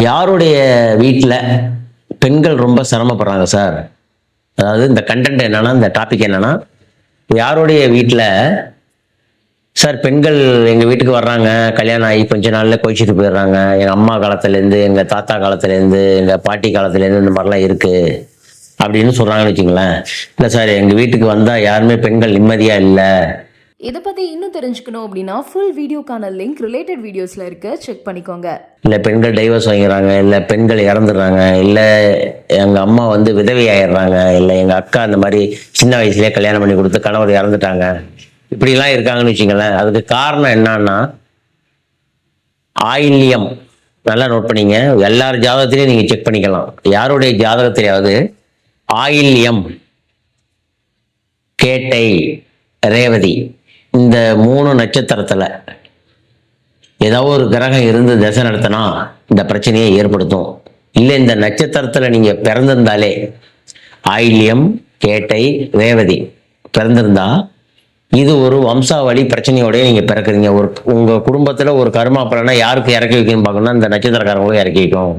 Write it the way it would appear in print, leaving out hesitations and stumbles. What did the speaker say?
யாருடைய வீட்டில் பெண்கள் ரொம்ப சிரமப்படுறாங்க சார்? அதாவது இந்த கண்டென்ட் என்னன்னா, இந்த டாபிக் என்னன்னா, யாருடைய வீட்டில் சார் பெண்கள் எங்கள் வீட்டுக்கு வர்றாங்க, கல்யாணம் ஆகி கொஞ்ச நாள்ல கோச்சிட்டு போயிடுறாங்க, எங்கள் அம்மா காலத்துலேருந்து, எங்கள் தாத்தா காலத்துலேருந்து, எங்கள் பாட்டி காலத்துலேருந்து இந்த மாதிரிலாம் இருக்குது அப்படின்னு சொல்கிறாங்கன்னு வச்சுங்களேன். இல்லை சார், எங்கள் வீட்டுக்கு வந்தால் யாருமே பெண்கள் நிம்மதியாக இல்லை. இதை பற்றி இன்னும் தெரிஞ்சுக்கணும் அப்படின்னா ஃபுல் வீடியோக்கான லிங்க் ரிலேட்டட் வீடியோஸில் இருக்க செக் பண்ணிக்கோங்க. இல்லை பெண்கள் டைவர்ஸ் வாங்கிறாங்க, இல்லை பெண்கள் இறந்துடுறாங்க, இல்லை எங்கள் அம்மா வந்து விதவை ஆயிடுறாங்க, இல்லை எங்கள் அக்கா அந்த மாதிரி சின்ன வயசுலேயே கல்யாணம் பண்ணி கொடுத்து கணவர் இறந்துட்டாங்க, இப்படிலாம் இருக்காங்கன்னு வச்சுங்களேன். அதுக்கு காரணம் என்னன்னா ஆயில்யம். நல்லா நோட் பண்ணிங்க, எல்லார் ஜாதகத்திலையும் நீங்கள் செக் பண்ணிக்கலாம். யாருடைய ஜாதகத்திலேயாவது ஆயில்யம், கேட்டை, ரேவதி இந்த 3 நட்சத்திரத்தில் ஏதாவது ஒரு கிரகம் இருந்து தசை நடத்தினா இந்த பிரச்சனையை ஏற்படுத்தும். இல்லை இந்த நட்சத்திரத்தில் நீங்கள் பிறந்திருந்தாலே ஆயில்யம், கேட்டை, ரேவதி பிறந்திருந்தா இது ஒரு வம்சாவளி பிரச்சனையோடய நீங்கள் பிறக்குறீங்க. உங்கள் குடும்பத்தில் ஒரு கர்மா பலனை யாருக்கு இறக்கி வைக்கணும்னு பார்க்கணும்னா இந்த நட்சத்திரக்காரங்களும் இறக்கி வைக்கும்.